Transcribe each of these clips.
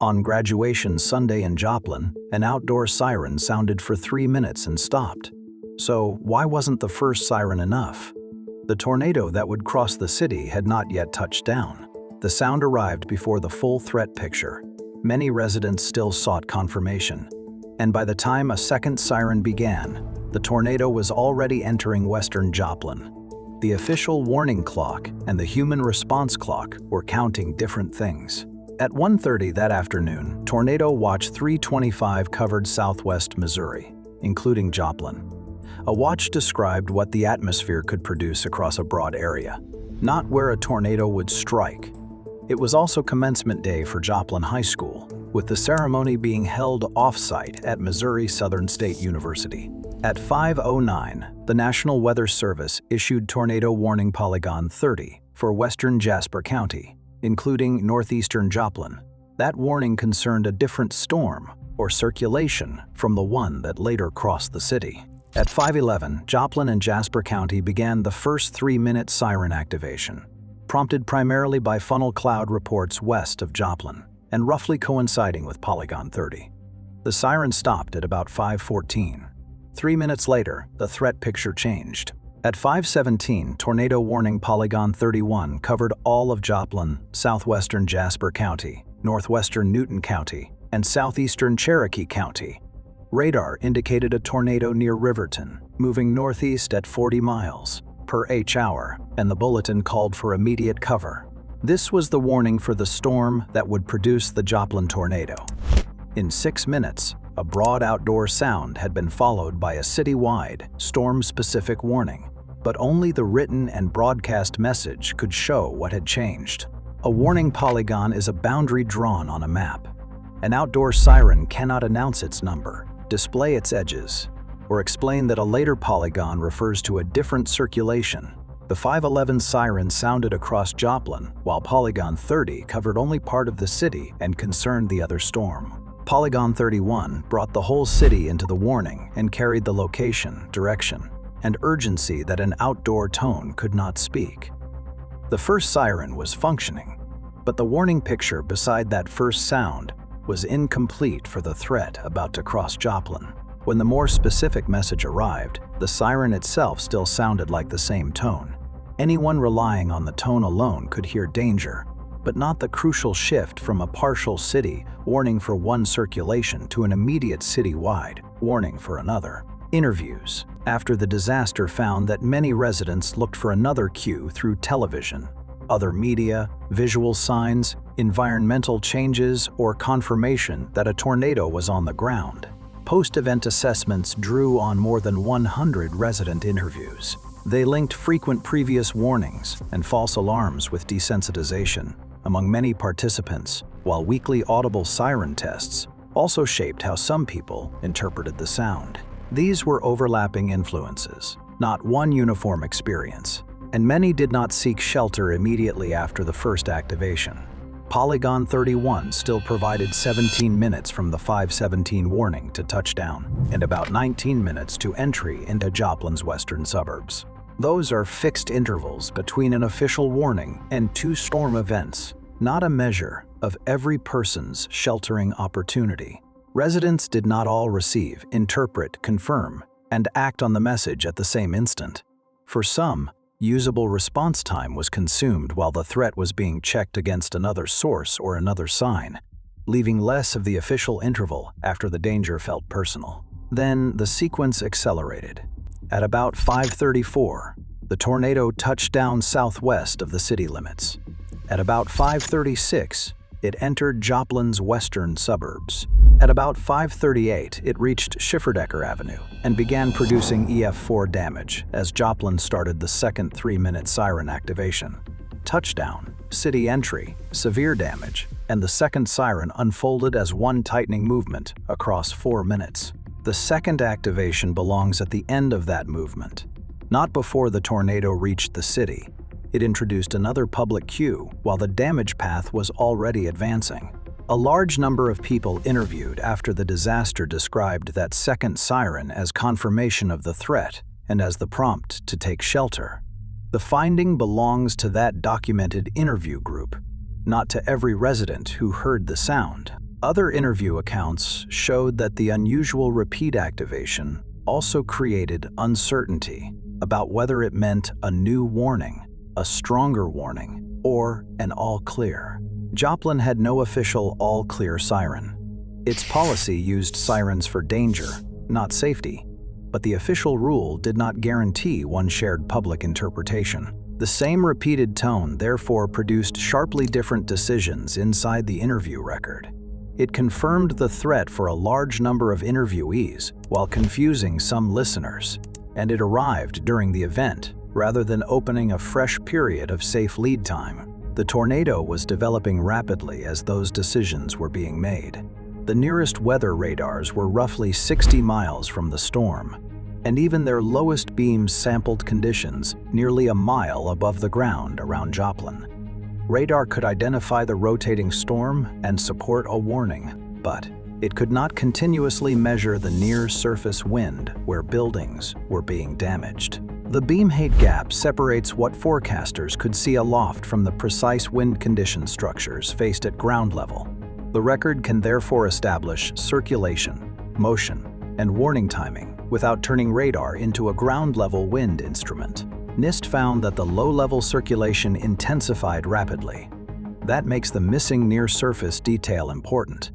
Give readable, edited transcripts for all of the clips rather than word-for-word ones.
On graduation Sunday in Joplin, an outdoor siren sounded for 3 minutes and stopped. So why wasn't the first siren enough? The tornado that would cross the city had not yet touched down. The sound arrived before the full threat picture. Many residents still sought confirmation. And by the time a second siren began, the tornado was already entering western Joplin. The official warning clock and the human response clock were counting different things. At 1:30 that afternoon, Tornado Watch 325 covered southwest Missouri, including Joplin. A watch described what the atmosphere could produce across a broad area, not where a tornado would strike. It was also commencement day for Joplin High School, with the ceremony being held off-site at Missouri Southern State University. At 5:09, the National Weather Service issued Tornado Warning Polygon 30 for western Jasper County, including northeastern Joplin. That warning concerned a different storm or circulation from the one that later crossed the city. At 5:11, Joplin and Jasper County began the first 3-minute siren activation, prompted primarily by funnel cloud reports west of Joplin and roughly coinciding with Polygon 30. The siren stopped at about 5:14. 3 minutes later, the threat picture changed. At 5:17, Tornado Warning Polygon 31 covered all of Joplin, southwestern Jasper County, northwestern Newton County, and southeastern Cherokee County. Radar indicated a tornado near Riverton, moving northeast at 40 miles per hour, and the bulletin called for immediate cover. This was the warning for the storm that would produce the Joplin tornado. In 6 minutes, a broad outdoor sound had been followed by a citywide, storm-specific warning. But only the written and broadcast message could show what had changed. A warning polygon is a boundary drawn on a map. An outdoor siren cannot announce its number, display its edges, or explain that a later polygon refers to a different circulation. The 5:11 siren sounded across Joplin, while Polygon 30 covered only part of the city and concerned the other storm. Polygon 31 brought the whole city into the warning and carried the location, direction, and urgency that an outdoor tone could not speak. The first siren was functioning, but the warning picture beside that first sound was incomplete for the threat about to cross Joplin. When the more specific message arrived, the siren itself still sounded like the same tone. Anyone relying on the tone alone could hear danger, but not the crucial shift from a partial city warning for one circulation to an immediate citywide warning for another. Interviews after the disaster found that many residents looked for another cue through television, other media, visual signs, environmental changes, or confirmation that a tornado was on the ground. Post-event assessments drew on more than 100 resident interviews. They linked frequent previous warnings and false alarms with desensitization among many participants, while weekly audible siren tests also shaped how some people interpreted the sound. These were overlapping influences, not one uniform experience, and many did not seek shelter immediately after the first activation. Polygon 31 still provided 17 minutes from the 5:17 warning to touchdown, and about 19 minutes to entry into Joplin's western suburbs. Those are fixed intervals between an official warning and two storm events, not a measure of every person's sheltering opportunity. Residents did not all receive, interpret, confirm, and act on the message at the same instant. For some, usable response time was consumed while the threat was being checked against another source or another sign, leaving less of the official interval after the danger felt personal. Then the sequence accelerated. At about 5:34, the tornado touched down southwest of the city limits. At about 5:36, it entered Joplin's western suburbs. At about 5:38, it reached Schifferdecker Avenue and began producing EF4 damage as Joplin started the second 3-minute siren activation. Touchdown, city entry, severe damage, and the second siren unfolded as one tightening movement across 4 minutes. The second activation belongs at the end of that movement, not before the tornado reached the city. It introduced another public cue while the damage path was already advancing. A large number of people interviewed after the disaster described that second siren as confirmation of the threat and as the prompt to take shelter. The finding belongs to that documented interview group, not to every resident who heard the sound. Other interview accounts showed that the unusual repeat activation also created uncertainty about whether it meant a new warning, a stronger warning, or an all-clear. Joplin had no official all-clear siren. Its policy used sirens for danger, not safety, but the official rule did not guarantee one shared public interpretation. The same repeated tone therefore produced sharply different decisions inside the interview record. It confirmed the threat for a large number of interviewees while confusing some listeners, and it arrived during the event rather than opening a fresh period of safe lead time. The tornado was developing rapidly as those decisions were being made. The nearest weather radars were roughly 60 miles from the storm, and even their lowest beams sampled conditions nearly a mile above the ground around Joplin. Radar could identify the rotating storm and support a warning, but it could not continuously measure the near-surface wind where buildings were being damaged. The beam height gap separates what forecasters could see aloft from the precise wind condition structures faced at ground level. The record can therefore establish circulation, motion, and warning timing without turning radar into a ground-level wind instrument. NIST found that the low-level circulation intensified rapidly. That makes the missing near-surface detail important,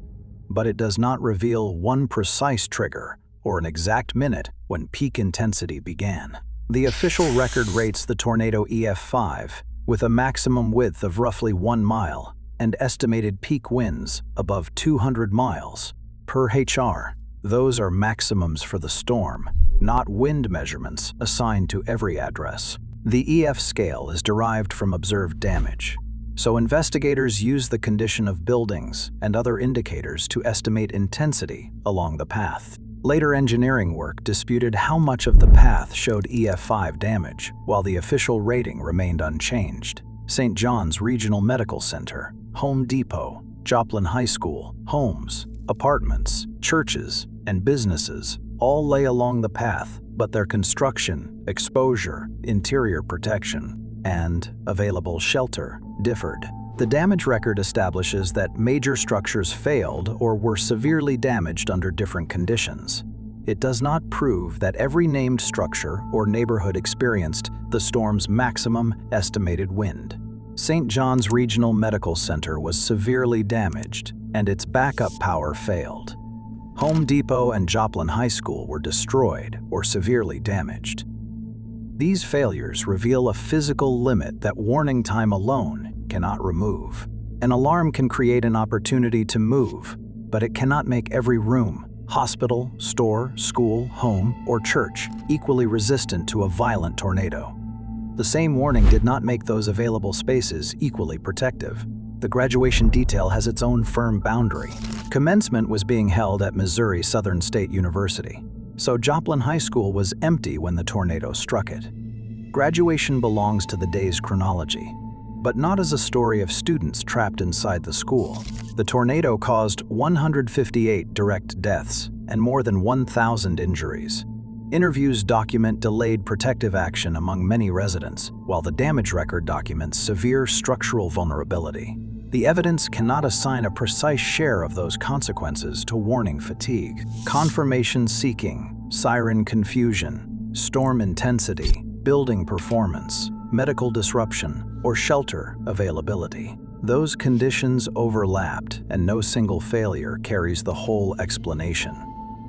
but it does not reveal one precise trigger or an exact minute when peak intensity began. The official record rates the tornado EF5 with a maximum width of roughly 1 mile and estimated peak winds above 200 miles per HR. Those are maximums for the storm, not wind measurements assigned to every address. The EF scale is derived from observed damage, so investigators use the condition of buildings and other indicators to estimate intensity along the path. Later engineering work disputed how much of the path showed EF5 damage, while the official rating remained unchanged. St. John's Regional Medical Center, Home Depot, Joplin High School, homes, apartments, churches, and businesses all lay along the path, but their construction, exposure, interior protection, and available shelter differed. The damage record establishes that major structures failed or were severely damaged under different conditions. It does not prove that every named structure or neighborhood experienced the storm's maximum estimated wind. St. John's Regional Medical Center was severely damaged, and its backup power failed. Home Depot and Joplin High School were destroyed or severely damaged. These failures reveal a physical limit that warning time alone cannot remove. An alarm can create an opportunity to move, but it cannot make every room, hospital, store, school, home, or church equally resistant to a violent tornado. The same warning did not make those available spaces equally protective. The graduation detail has its own firm boundary. Commencement was being held at Missouri Southern State University, so Joplin High School was empty when the tornado struck it. Graduation belongs to the day's chronology, but not as a story of students trapped inside the school. The tornado caused 158 direct deaths and more than 1,000 injuries. Interviews document delayed protective action among many residents, while the damage record documents severe structural vulnerability. The evidence cannot assign a precise share of those consequences to warning fatigue, confirmation seeking, siren confusion, storm intensity, building performance, medical disruption, or shelter availability. Those conditions overlapped, and no single failure carries the whole explanation.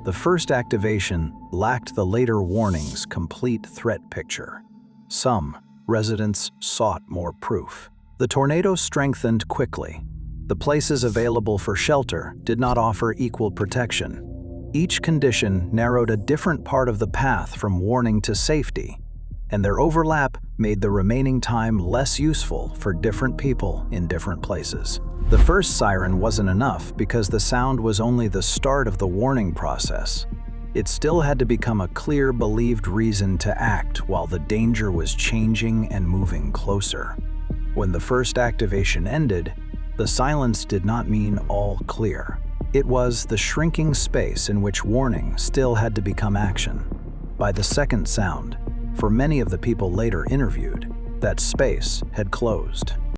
The first activation lacked the later warning's complete threat picture. Some residents sought more proof. The tornado strengthened quickly. The places available for shelter did not offer equal protection. Each condition narrowed a different part of the path from warning to safety, and their overlap made the remaining time less useful for different people in different places. The first siren wasn't enough because the sound was only the start of the warning process. It still had to become a clear, believed reason to act while the danger was changing and moving closer. When the first activation ended, the silence did not mean all clear. It was the shrinking space in which warning still had to become action. By the second sound, for many of the people later interviewed, that space had closed.